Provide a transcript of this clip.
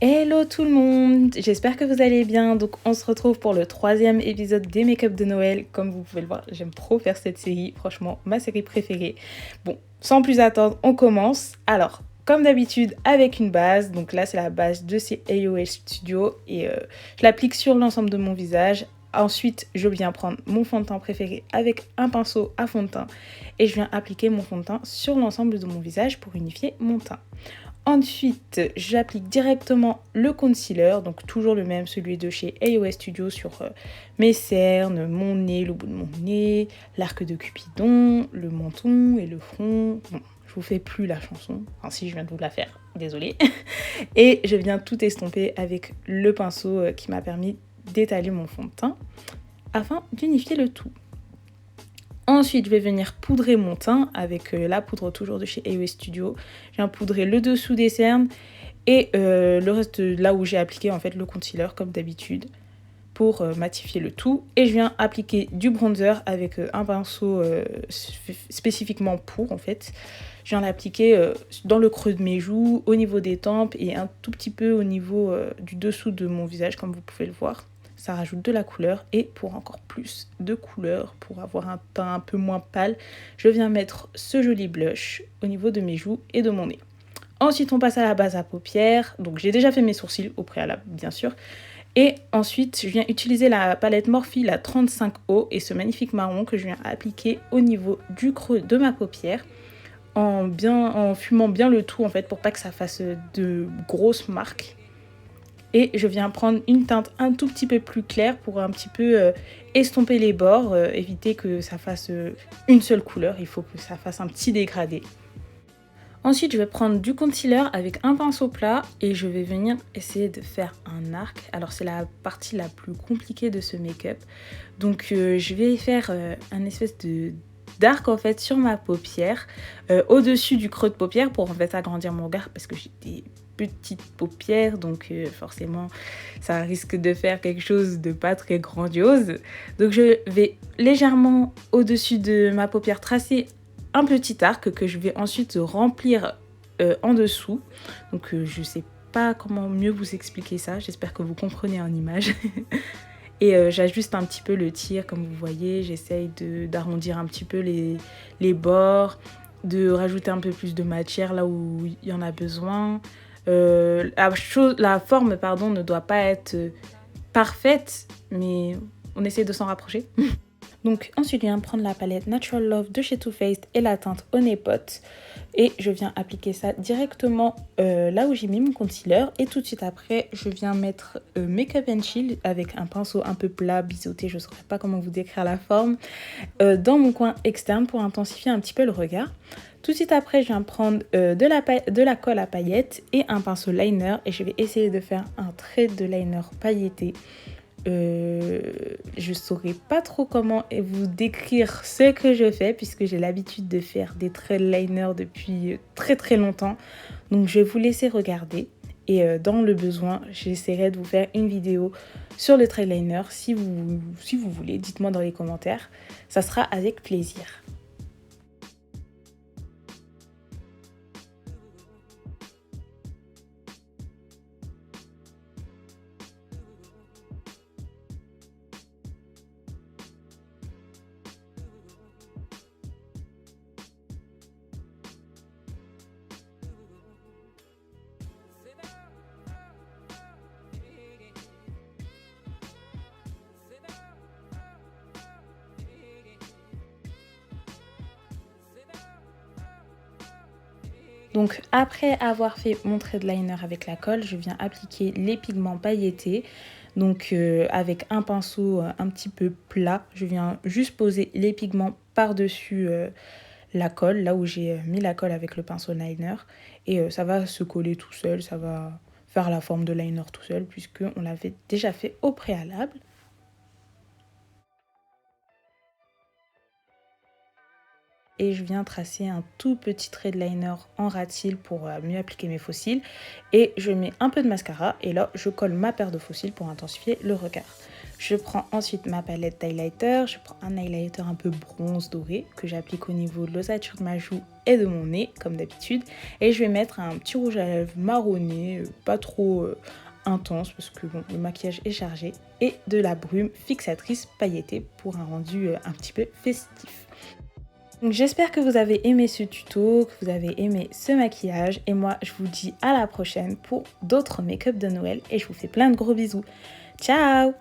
Hello tout le monde, j'espère que vous allez bien. Donc on se retrouve pour le troisième épisode des make-up de Noël. Comme vous pouvez le voir, j'aime trop faire cette série, franchement ma série préférée. Bon, sans plus attendre, on commence. Alors, comme d'habitude, avec une base. Donc là c'est la base de ces AOH Studio et je l'applique sur l'ensemble de mon visage. Ensuite, je viens prendre mon fond de teint préféré avec un pinceau à fond de teint et je viens appliquer mon fond de teint sur l'ensemble de mon visage pour unifier mon teint. Ensuite, j'applique directement le concealer, donc toujours le même, celui de chez AOS Studio sur mes cernes, mon nez, le bout de mon nez, l'arc de Cupidon, le menton et le front. Bon, je vous fais plus la chanson, enfin si je viens de vous la faire, désolée. Et je viens tout estomper avec le pinceau qui m'a permis d'étaler mon fond de teint afin d'unifier le tout. Ensuite, je vais venir poudrer mon teint avec la poudre toujours de chez AOS Studio. Je viens poudrer le dessous des cernes et le reste là où j'ai appliqué en fait le concealer comme d'habitude pour matifier le tout. Et je viens appliquer du bronzer avec un pinceau spécifiquement pour en fait. Je viens l'appliquer dans le creux de mes joues, au niveau des tempes et un tout petit peu au niveau du dessous de mon visage comme vous pouvez le voir. Ça rajoute de la couleur et pour encore plus de couleur, pour avoir un teint un peu moins pâle, je viens mettre ce joli blush au niveau de mes joues et de mon nez. Ensuite, on passe à la base à paupières. Donc, j'ai déjà fait mes sourcils au préalable, bien sûr. Et ensuite, je viens utiliser la palette Morphe, la 35O et ce magnifique marron que je viens appliquer au niveau du creux de ma paupière en fumant bien le tout en fait pour pas que ça fasse de grosses marques. Et je viens prendre une teinte un tout petit peu plus claire pour un petit peu estomper les bords, éviter que ça fasse une seule couleur, il faut que ça fasse un petit dégradé. Ensuite, je vais prendre du concealer avec un pinceau plat et je vais venir essayer de faire un arc. Alors, c'est la partie la plus compliquée de ce make-up. Donc, je vais faire un espèce d'arc en fait sur ma paupière, au-dessus du creux de paupière pour en fait agrandir mon regard parce que j'ai des petites paupières, donc forcément ça risque de faire quelque chose de pas très grandiose. Donc je vais légèrement au-dessus de ma paupière tracer un petit arc que je vais ensuite remplir en dessous. Donc je sais pas comment mieux vous expliquer ça, j'espère que vous comprenez en image. Et j'ajuste un petit peu le tir comme vous voyez, j'essaye d'arrondir un petit peu les bords, de rajouter un peu plus de matière là où il y en a besoin. La forme ne doit pas être parfaite, mais on essaie de s'en rapprocher. Donc ensuite, je viens prendre la palette Natural Love de chez Too Faced et la teinte Honey Pot. Et je viens appliquer ça directement là où j'ai mis mon concealer. Et tout de suite après, je viens mettre Make-up and Chill avec un pinceau un peu plat, biseauté, je ne saurais pas comment vous décrire la forme, dans mon coin externe pour intensifier un petit peu le regard. Tout de suite après, je viens prendre de la colle à paillettes et un pinceau liner. Et je vais essayer de faire un trait de liner pailleté. Je saurais pas trop comment vous décrire ce que je fais puisque j'ai l'habitude de faire des traits liner depuis très très longtemps. Donc je vais vous laisser regarder et dans le besoin, j'essaierai de vous faire une vidéo sur le trait liner si vous voulez. Dites-moi dans les commentaires, ça sera avec plaisir. Donc après avoir fait mon trait de liner avec la colle, je viens appliquer les pigments pailletés. Donc avec un pinceau un petit peu plat, je viens juste poser les pigments par-dessus la colle, là où j'ai mis la colle avec le pinceau liner. Et ça va se coller tout seul, ça va faire la forme de liner tout seul puisqu'on l'avait déjà fait au préalable. Et je viens tracer un tout petit trait de liner en ras de cils pour mieux appliquer mes faux cils. Et je mets un peu de mascara et là je colle ma paire de faux cils pour intensifier le regard. Je prends ensuite ma palette d'highlighter. Je prends un highlighter un peu bronze doré que j'applique au niveau de l'ossature de ma joue et de mon nez, comme d'habitude. Et je vais mettre un petit rouge à lèvres marronné, pas trop intense parce que bon, le maquillage est chargé. Et de la brume fixatrice pailletée pour un rendu un petit peu festif. Donc j'espère que vous avez aimé ce tuto, que vous avez aimé ce maquillage et moi je vous dis à la prochaine pour d'autres make-up de Noël et je vous fais plein de gros bisous. Ciao!